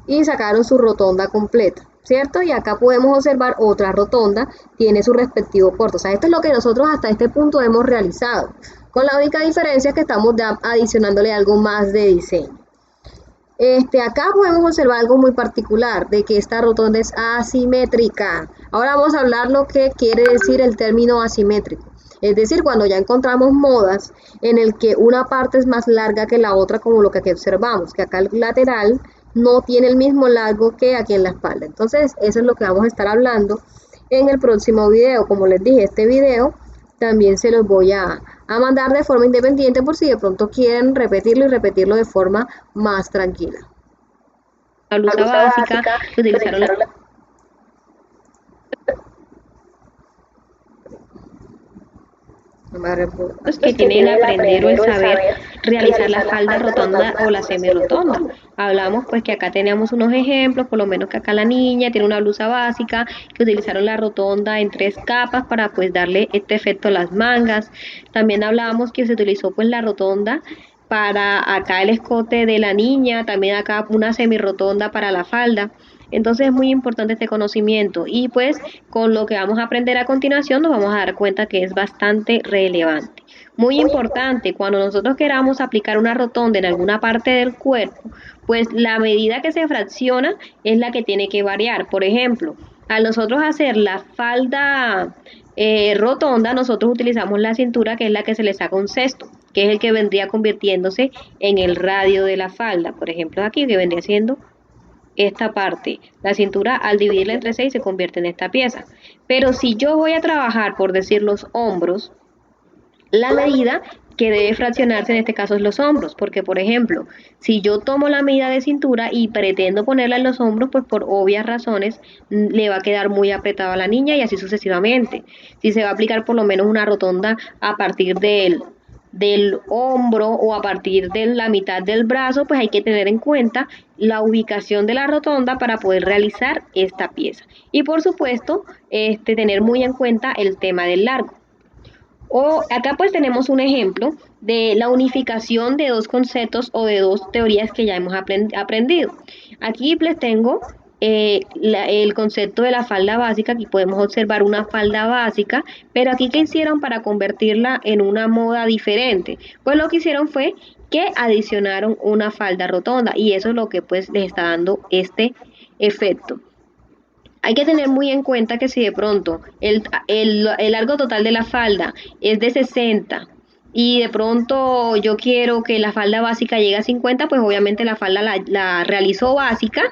A: y sacaron su rotonda completa, ¿cierto? Y acá podemos observar otra rotonda, tiene su respectivo corte. O sea, esto es lo que nosotros hasta este punto hemos realizado, con la única diferencia que estamos adicionándole algo más de diseño. Acá podemos observar algo muy particular, de que esta rotonda es asimétrica. Ahora vamos a hablar lo que quiere decir el término asimétrico. Es decir, cuando ya encontramos modas en el que una parte es más larga que la otra, como lo que aquí observamos, que acá el lateral no tiene el mismo largo que aquí en la espalda. Entonces, eso es lo que vamos a estar hablando en el próximo video. Como les dije, este video también se los voy a mandar de forma independiente por si de pronto quieren repetirlo, y repetirlo de forma más tranquila.
B: La blusa básica que utilizaron los que tienen el aprender o el saber realizar la falda rotonda o la semi-rotonda. Hablamos pues que acá teníamos unos ejemplos, por lo menos que acá la niña tiene una blusa básica que utilizaron la rotonda en 3 capas para pues darle este efecto a las mangas. También hablábamos que se utilizó pues la rotonda para acá el escote de la niña, también acá una semi-rotonda para la falda. Entonces es muy importante este conocimiento, y pues con lo que vamos a aprender a continuación nos vamos a dar cuenta que es bastante relevante. Muy importante, cuando nosotros queramos aplicar una rotonda en alguna parte del cuerpo, pues la medida que se fracciona es la que tiene que variar. Por ejemplo, al nosotros hacer la falda rotonda, nosotros utilizamos la cintura, que es la que se le saca un cesto, que es el que vendría convirtiéndose en el radio de la falda. Por ejemplo, aquí que vendría siendo esta parte, la cintura, al dividirla entre 6 se convierte en esta pieza. Pero si yo voy a trabajar, por decir, los hombros, La medida que debe fraccionarse en este caso es los hombros, porque por ejemplo, si yo tomo la medida de cintura y pretendo ponerla en los hombros, pues por obvias razones le va a quedar muy apretado a la niña y así sucesivamente. Si se va a aplicar por lo menos una rotonda a partir del hombro o a partir de la mitad del brazo, pues hay que tener en cuenta la ubicación de la rotonda para poder realizar esta pieza. Y por supuesto, tener muy en cuenta el tema del largo. O acá pues tenemos un ejemplo de la unificación de dos conceptos o de dos teorías que ya hemos aprendido. Aquí les tengo el concepto de la falda básica. Aquí podemos observar una falda básica, pero aquí ¿qué hicieron para convertirla en una moda diferente? Pues lo que hicieron fue que adicionaron una falda rotonda y eso es lo que pues les está dando este efecto. Hay que tener muy en cuenta que si de pronto el largo total de la falda es de 60 y de pronto yo quiero que la falda básica llegue a 50, pues obviamente la falda la realizo básica,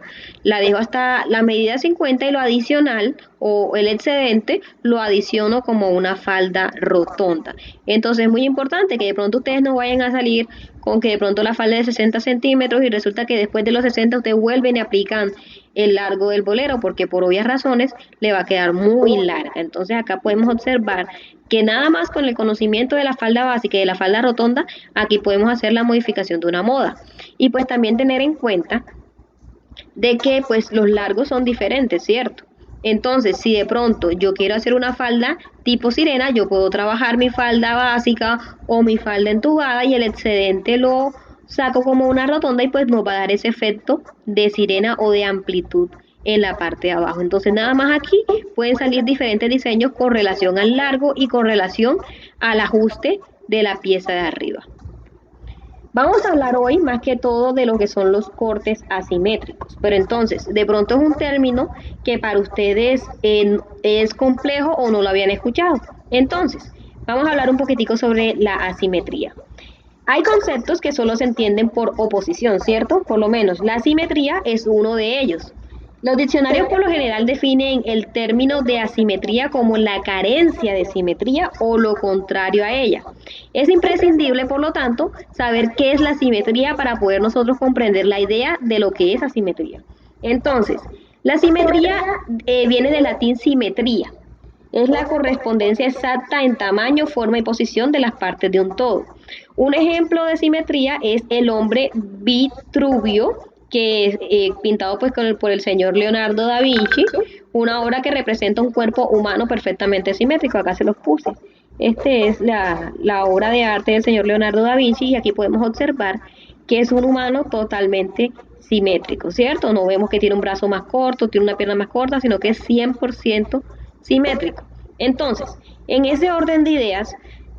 B: la dejo hasta la medida 50 y lo adicional o el excedente lo adiciono como una falda rotonda. Entonces es muy importante que de pronto ustedes no vayan a salir con que de pronto la falda es de 60 centímetros y resulta que después de los 60 ustedes vuelven y aplican el largo del bolero porque por obvias razones le va a quedar muy larga. Entonces acá podemos observar que nada más con el conocimiento de la falda básica y de la falda rotonda, aquí podemos hacer la modificación de una moda. Y pues también tener en cuenta de que pues los largos son diferentes, ¿cierto? Entonces, si de pronto yo quiero hacer una falda tipo sirena, yo puedo trabajar mi falda básica o mi falda entubada y el excedente lo saco como una rotonda y pues nos va a dar ese efecto de sirena o de amplitud en la parte de abajo. Entonces nada más aquí pueden salir diferentes diseños con relación al largo y con relación al ajuste de la pieza de arriba. Vamos a hablar hoy más que todo de lo que son los cortes asimétricos, pero entonces de pronto es un término que para ustedes es complejo o no lo habían escuchado. Entonces, vamos a hablar un poquitico sobre la asimetría. Hay conceptos que solo se entienden por oposición, ¿cierto? Por lo menos la simetría es uno de ellos. Los diccionarios por lo general definen el término de asimetría como la carencia de simetría o lo contrario a ella. Es imprescindible, por lo tanto, saber qué es la simetría para poder nosotros comprender la idea de lo que es asimetría. Entonces, la simetría viene del latín simetría. Es la correspondencia exacta en tamaño, forma y posición de las partes de un todo. Un ejemplo de simetría es el hombre Vitruvio, que es pintado pues por el señor Leonardo da Vinci, una obra que representa un cuerpo humano perfectamente simétrico. Acá se los puse. Este es la obra de arte del señor Leonardo da Vinci y aquí podemos observar que es un humano totalmente simétrico, ¿cierto? No vemos que tiene un brazo más corto, tiene una pierna más corta, sino que es 100% simétrico. Entonces, en ese orden de ideas,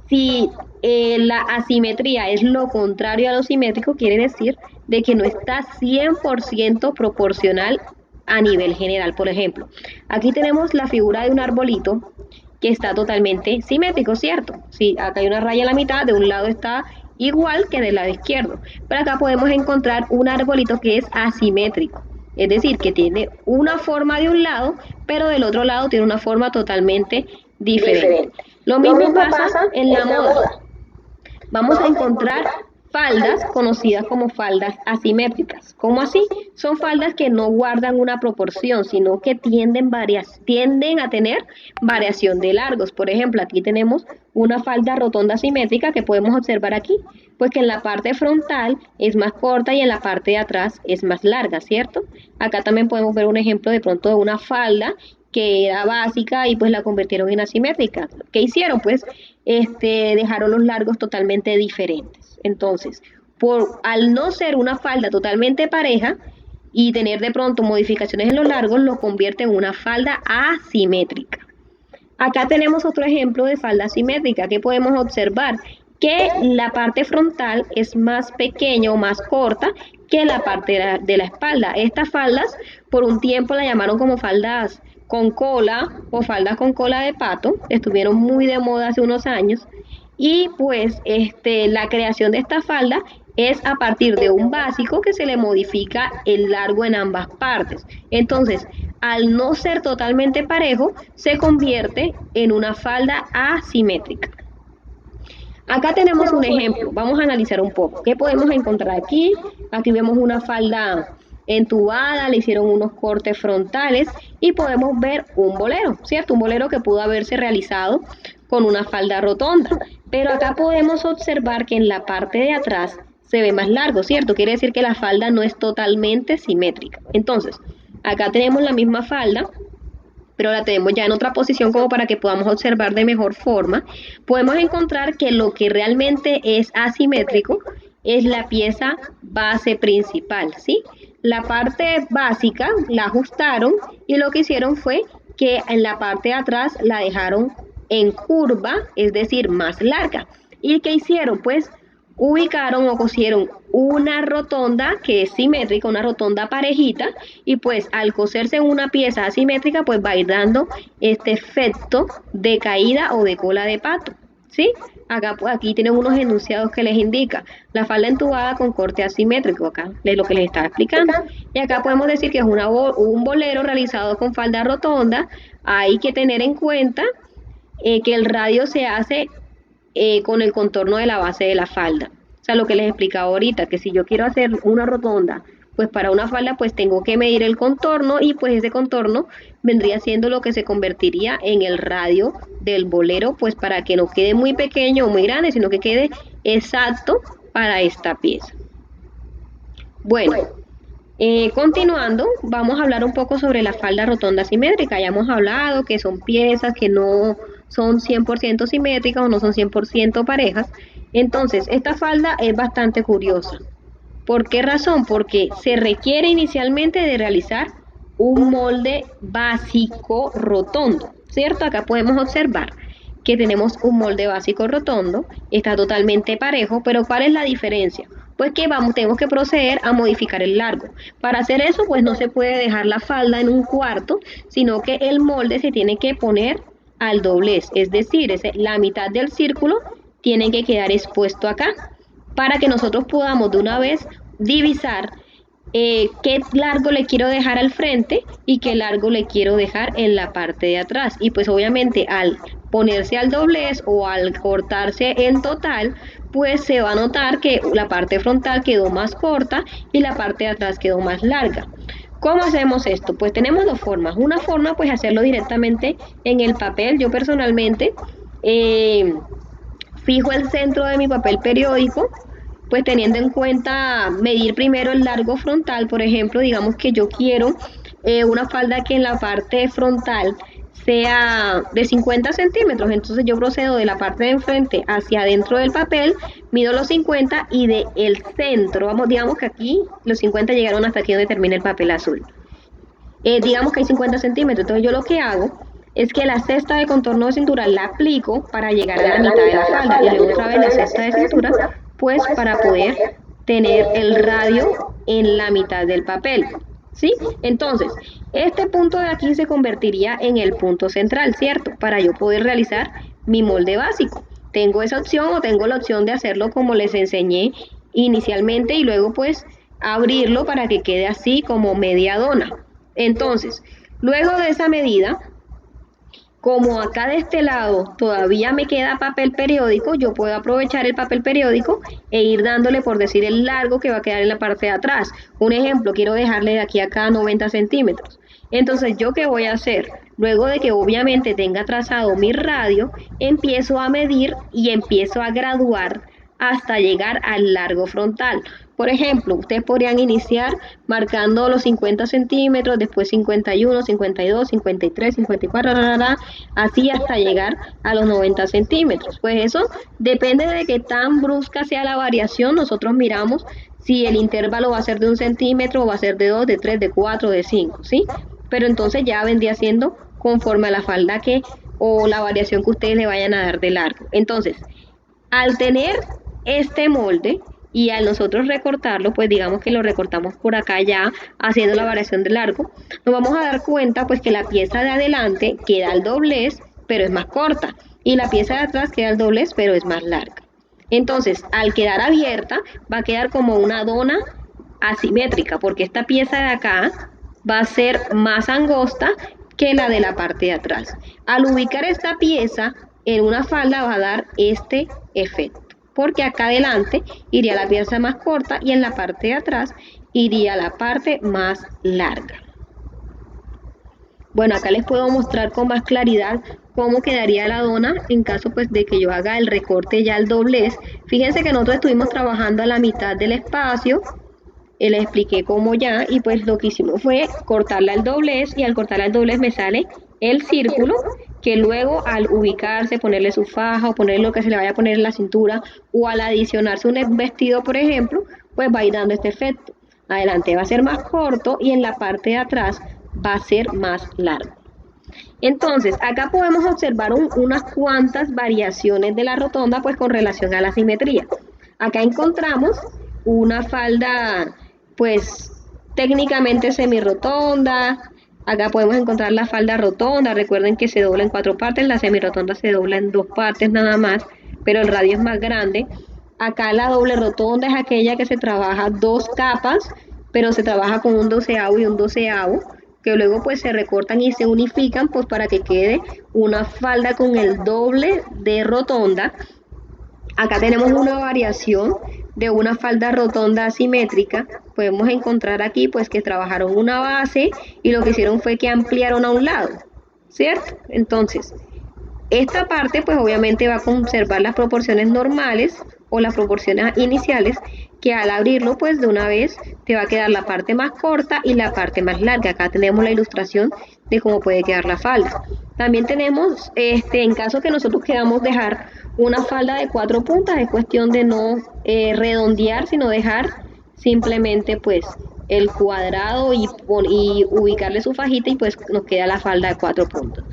B: si la asimetría es lo contrario a lo simétrico, quiere decir de que no está 100% proporcional a nivel general. Por ejemplo, aquí tenemos la figura de un arbolito que está totalmente simétrico, ¿cierto? Si acá hay una raya en la mitad, de un lado está igual que del lado izquierdo, pero acá podemos encontrar un arbolito que es asimétrico. Es decir, que tiene una forma de un lado, pero del otro lado tiene una forma totalmente diferente. Lo mismo pasa en la moda. Vamos a encontrar faldas conocidas como faldas asimétricas. ¿Cómo así? Son faldas que no guardan una proporción, sino que tienden a tener variación de largos. Por ejemplo, aquí tenemos una falda rotonda asimétrica que podemos observar aquí, pues que en la parte frontal es más corta y en la parte de atrás es más larga, ¿cierto? Acá también podemos ver un ejemplo de pronto de una falda que era básica y pues la convirtieron en asimétrica. ¿Qué hicieron? Pues dejaron los largos totalmente diferentes. Entonces, al no ser una falda totalmente pareja y tener de pronto modificaciones en los largos, lo convierte en una falda asimétrica. Acá tenemos otro ejemplo de falda asimétrica que podemos observar que la parte frontal es más pequeña o más corta que la parte de la espalda. Estas faldas por un tiempo la llamaron como faldas con cola o faldas con cola de pato, estuvieron muy de moda hace unos años y pues la creación de esta falda es a partir de un básico que se le modifica el largo en ambas partes. Entonces, al no ser totalmente parejo, se convierte en una falda asimétrica. Acá tenemos un ejemplo, vamos a analizar un poco. ¿Qué podemos encontrar aquí? Aquí vemos una falda entubada, le hicieron unos cortes frontales y podemos ver un bolero, ¿cierto? Un bolero que pudo haberse realizado con una falda rotonda. Pero acá podemos observar que en la parte de atrás se ve más largo, ¿cierto? Quiere decir que la falda no es totalmente simétrica. Entonces, acá tenemos la misma falda, pero la tenemos ya en otra posición como para que podamos observar de mejor forma. Podemos encontrar que lo que realmente es asimétrico es la pieza base principal, ¿sí? La parte básica la ajustaron y lo que hicieron fue que en la parte de atrás la dejaron en curva, es decir, más larga. ¿Y qué hicieron? Pues ubicaron o cosieron una rotonda que es simétrica, una rotonda parejita, y pues al coserse en una pieza asimétrica, pues va a ir dando este efecto de caída o de cola de pato, ¿sí? Acá, pues, aquí tienen unos enunciados que les indica la falda entubada con corte asimétrico, acá es lo que les estaba explicando. Y acá podemos decir que es un bolero realizado con falda rotonda. Hay que tener en cuenta que el radio se hace con el contorno de la base de la falda. O sea, lo que les explicaba ahorita, que si yo quiero hacer una rotonda, pues para una falda pues tengo que medir el contorno y pues ese contorno vendría siendo lo que se convertiría en el radio del bolero, pues para que no quede muy pequeño o muy grande, sino que quede exacto para esta pieza. Bueno, continuando, vamos a hablar un poco sobre la falda rotonda simétrica. Ya hemos hablado que son piezas que no son 100% simétricas o no son 100% parejas. Entonces, esta falda es bastante curiosa. ¿Por qué razón? Porque se requiere inicialmente de realizar un molde básico rotondo, ¿cierto? Acá podemos observar que tenemos un molde básico rotondo, está totalmente parejo, pero ¿cuál es la diferencia? Pues que tenemos que proceder a modificar el largo. Para hacer eso, pues no se puede dejar la falda en un cuarto, sino que el molde se tiene que poner al doblez, es decir, la mitad del círculo tiene que quedar expuesto acá, para que nosotros podamos de una vez divisar qué largo le quiero dejar al frente y qué largo le quiero dejar en la parte de atrás. Y pues obviamente al ponerse al doblez o al cortarse en total, pues se va a notar que la parte frontal quedó más corta y la parte de atrás quedó más larga. ¿Cómo hacemos esto? Pues tenemos dos formas. Una forma, pues hacerlo directamente en el papel. Yo personalmente fijo el centro de mi papel periódico, pues teniendo en cuenta medir primero el largo frontal. Por ejemplo, digamos que yo quiero una falda que en la parte frontal sea de 50 centímetros, entonces yo procedo de la parte de enfrente hacia adentro del papel, mido los 50 y de el centro, digamos que aquí los 50 llegaron hasta aquí donde termina el papel azul. Digamos que hay 50 centímetros, entonces yo lo que hago es que la cesta de contorno de cintura la aplico para llegar a la mitad de la falda y luego otra vez la cesta de cintura, pues para poder tener el radio en la mitad del papel, ¿sí? Entonces, este punto de aquí se convertiría en el punto central, ¿cierto? Para yo poder realizar mi molde básico. Tengo esa opción o tengo la opción de hacerlo como les enseñé inicialmente y luego pues abrirlo para que quede así como media dona. Entonces, luego de esa medida, como acá de este lado todavía me queda papel periódico, yo puedo aprovechar el papel periódico e ir dándole, por decir, el largo que va a quedar en la parte de atrás. Un ejemplo, quiero dejarle de aquí a acá 90 centímetros. Entonces, ¿yo qué voy a hacer? Luego de que obviamente tenga trazado mi radio, empiezo a medir y empiezo a graduar hasta llegar al largo frontal. Por ejemplo, ustedes podrían iniciar marcando los 50 centímetros, después 51, 52, 53, 54, así hasta llegar a los 90 centímetros. Pues eso depende de qué tan brusca sea la variación. Nosotros miramos si el intervalo va a ser de 1 centímetro o va a ser de 2, de 3, de 4, de 5, ¿sí? Pero entonces ya vendría siendo conforme a la falda o la variación que ustedes le vayan a dar de largo. Entonces, al tener este molde y al nosotros recortarlo, pues digamos que lo recortamos por acá ya haciendo la variación de largo, nos vamos a dar cuenta pues que la pieza de adelante queda al doblez pero es más corta y la pieza de atrás queda al doblez pero es más larga. Entonces, al quedar abierta va a quedar como una dona asimétrica porque esta pieza de acá va a ser más angosta que la de la parte de atrás. Al ubicar esta pieza en una falda va a dar este efecto, porque acá adelante iría la pieza más corta y en la parte de atrás iría la parte más larga. Bueno, acá les puedo mostrar con más claridad cómo quedaría la dona en caso pues de que yo haga el recorte ya al doblez. Fíjense que nosotros estuvimos trabajando a la mitad del espacio, les expliqué cómo ya, y pues lo que hicimos fue cortarla al doblez, y al cortarla al doblez me sale el círculo, que luego al ubicarse, ponerle su faja o ponerle lo que se le vaya a poner en la cintura, o al adicionarse un vestido, por ejemplo, pues va a ir dando este efecto. Adelante va a ser más corto y en la parte de atrás va a ser más largo. Entonces, acá podemos observar unas cuantas variaciones de la rotonda, pues con relación a la simetría. Acá encontramos una falda, pues técnicamente semirrotonda. Acá podemos encontrar la falda rotonda. Recuerden que se dobla en 4 partes, la semirrotonda se dobla en 2 partes nada más, pero el radio es más grande. Acá la doble rotonda es aquella que se trabaja 2 capas, pero se trabaja con un 12avo y un 12avo, que luego pues se recortan y se unifican pues para que quede una falda con el doble de rotonda. Acá tenemos una variación de una falda rotonda asimétrica. Podemos encontrar aquí pues que trabajaron una base y lo que hicieron fue que ampliaron a un lado, ¿cierto? Entonces, esta parte pues obviamente va a conservar las proporciones normales o las proporciones iniciales, que al abrirlo pues de una vez te va a quedar la parte más corta y la parte más larga. Acá tenemos la ilustración de cómo puede quedar la falda. También tenemos, en caso que nosotros queramos dejar una falda de 4 puntas, es cuestión de no redondear, sino dejar simplemente pues el cuadrado y ubicarle su fajita, y pues nos queda la falda de 4 puntos.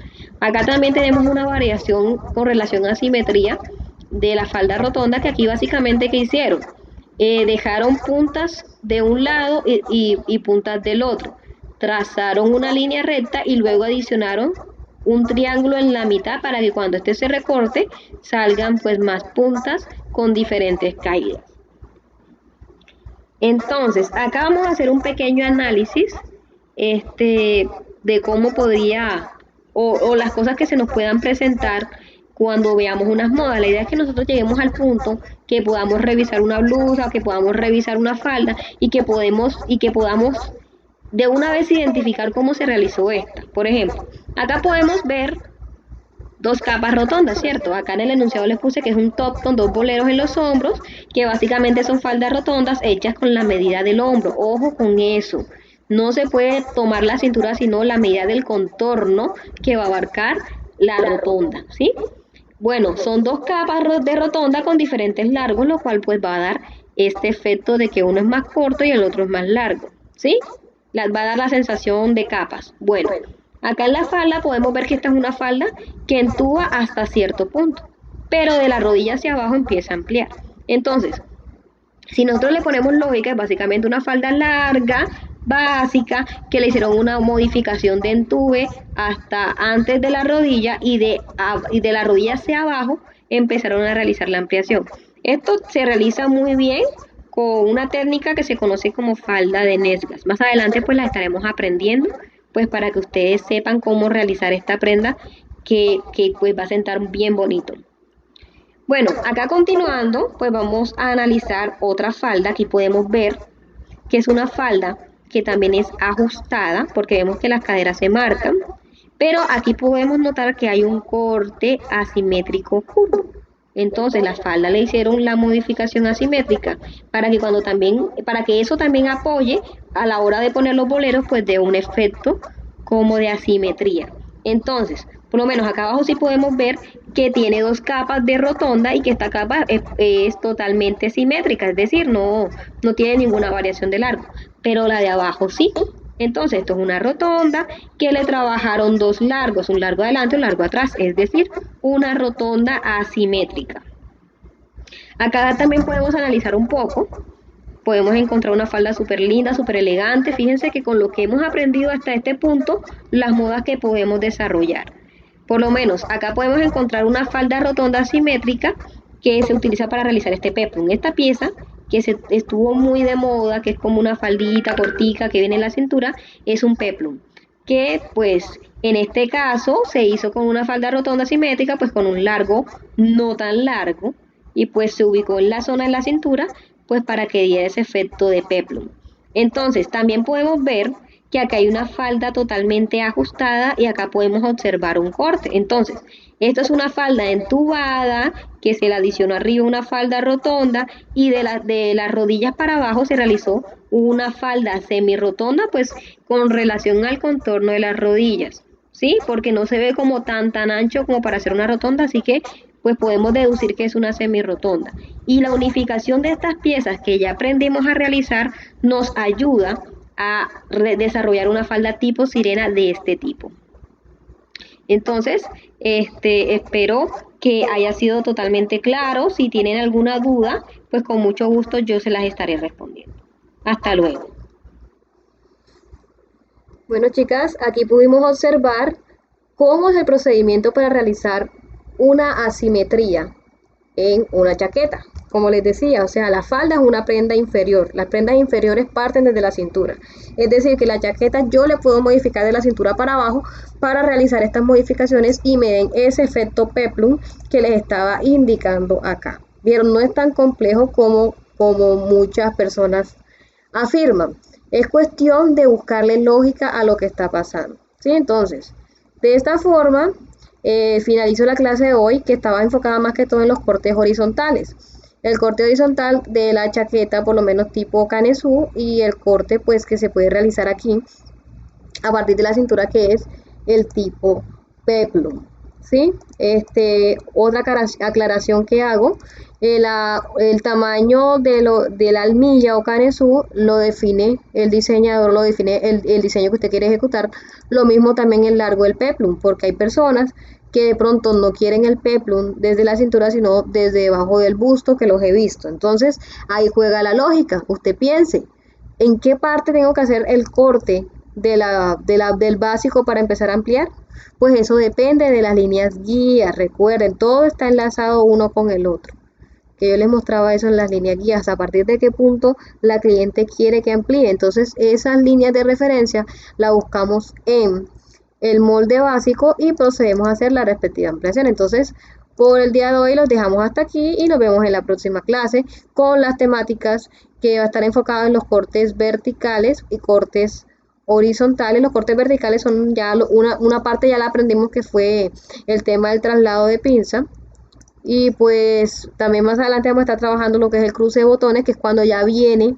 B: Acá también tenemos una variación con relación a simetría de la falda rotonda, que aquí básicamente ¿qué hicieron? Dejaron puntas de un lado y puntas del otro. Trazaron una línea recta y luego adicionaron un triángulo en la mitad para que cuando este se recorte salgan pues más puntas con diferentes caídas. Entonces, acá vamos a hacer un pequeño análisis de cómo podría o las cosas que se nos puedan presentar cuando veamos unas modas. La idea es que nosotros lleguemos al punto que podamos revisar una blusa, que podamos revisar una falda y que podamos de una vez identificar cómo se realizó esta. Por ejemplo, acá podemos ver 2 capas rotondas, ¿cierto? Acá en el enunciado les puse que es un top con 2 boleros en los hombros, que básicamente son faldas rotondas hechas con la medida del hombro. Ojo con eso. No se puede tomar la cintura, sino la medida del contorno que va a abarcar la rotonda, ¿sí? Bueno, son 2 capas de rotonda con diferentes largos, lo cual pues va a dar este efecto de que uno es más corto y el otro es más largo, ¿sí? Va a dar la sensación de capas. Bueno, acá en la falda podemos ver que esta es una falda que entuba hasta cierto punto, pero de la rodilla hacia abajo empieza a ampliar. Entonces, si nosotros le ponemos lógica, es básicamente una falda larga, básica, que le hicieron una modificación de entube hasta antes de la rodilla, y de la rodilla hacia abajo empezaron a realizar la ampliación. Esto se realiza muy bien con una técnica que se conoce como falda de Nesgas. Más adelante pues la estaremos aprendiendo, pues para que ustedes sepan cómo realizar esta prenda que pues va a sentar bien bonito. Bueno, acá continuando, pues vamos a analizar otra falda. Aquí podemos ver que es una falda que también es ajustada, porque vemos que las caderas se marcan, pero aquí podemos notar que hay un corte asimétrico curvo. Entonces la falda le hicieron la modificación asimétrica para que eso también apoye a la hora de poner los boleros, pues de un efecto como de asimetría. Entonces, por lo menos acá abajo sí podemos ver que tiene 2 capas de rotonda y que esta capa es totalmente simétrica, es decir, no tiene ninguna variación de largo, pero la de abajo sí. Entonces esto es una rotonda que le trabajaron 2 largos, un largo adelante y un largo atrás, es decir, una rotonda asimétrica. Acá también podemos analizar un poco. Podemos encontrar una falda súper linda, súper elegante. Fíjense que con lo que hemos aprendido hasta este punto, las modas que podemos desarrollar. Por lo menos acá podemos encontrar una falda rotonda asimétrica que se utiliza para realizar este peplum. Esta pieza que estuvo muy de moda, que es como una faldita cortica que viene en la cintura, es un peplum, que pues En este caso se hizo con una falda rotonda simétrica, pues con un largo no tan largo, y pues se ubicó en la zona de la cintura, pues para que diera ese efecto de peplum. Entonces también podemos ver que acá hay una falda totalmente ajustada y acá podemos observar un corte. Entonces, esto es una falda entubada que se le adicionó arriba una falda rotonda y de las rodillas para abajo se realizó una falda semi-rotonda, pues con relación al contorno de las rodillas, ¿sí? Porque no se ve como tan ancho como para hacer una rotonda, así que pues podemos deducir que es una semi-rotonda. Y la unificación de estas piezas que ya aprendimos a realizar nos ayuda a desarrollar una falda tipo sirena de este tipo. Entonces, espero que haya sido totalmente claro. Si tienen alguna duda, pues con mucho gusto yo se las estaré respondiendo. Hasta luego.
A: Bueno, chicas, aquí pudimos observar cómo es el procedimiento para realizar una asimetría en una chaqueta. Como les decía, o sea, la falda es una prenda inferior. Las prendas inferiores parten desde la cintura. Es decir, que la chaqueta yo le puedo modificar de la cintura para abajo para realizar estas modificaciones y me den ese efecto peplum que les estaba indicando acá. Vieron, no es tan complejo como muchas personas afirman. Es cuestión de buscarle lógica a lo que está pasando. ¿Sí? Entonces, de esta forma, finalizo la clase de hoy, que estaba enfocada más que todo en los cortes horizontales. El corte horizontal de la chaqueta, por lo menos tipo canesú, y el corte pues que se puede realizar aquí a partir de la cintura, que es el tipo peplum. ¿Sí? Otra aclaración que hago, el tamaño de la almilla o canesú lo define el diseñador, lo define el diseño que usted quiere ejecutar. Lo mismo también el largo del peplum, porque hay personas que de pronto no quieren el peplum desde la cintura, sino desde debajo del busto, que los he visto. Entonces, ahí juega la lógica. Usted piense, ¿en qué parte tengo que hacer el corte del básico para empezar a ampliar? Pues eso depende de las líneas guías. Recuerden, todo está enlazado uno con el otro. Que yo les mostraba eso en las líneas guías, a partir de qué punto la cliente quiere que amplíe. Entonces, esas líneas de referencia las buscamos en el molde básico y procedemos a hacer la respectiva ampliación. Entonces, por el día de hoy los dejamos hasta aquí y nos vemos en la próxima clase con las temáticas que va a estar enfocado en los cortes verticales y cortes horizontales. Los cortes verticales son ya una parte, ya la aprendimos, que fue el tema del traslado de pinza. Y pues también más adelante vamos a estar trabajando lo que es el cruce de botones, que es cuando ya viene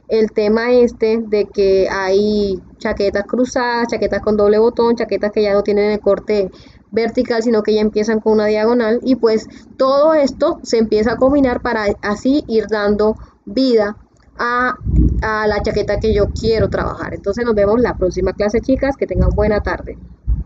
A: el tema de que hay chaquetas cruzadas, chaquetas con doble botón, chaquetas que ya no tienen el corte vertical, sino que ya empiezan con una diagonal. Y pues todo esto se empieza a combinar para así ir dando vida a la chaqueta que yo quiero trabajar. Entonces nos vemos la próxima clase, chicas. Que tengan buena tarde.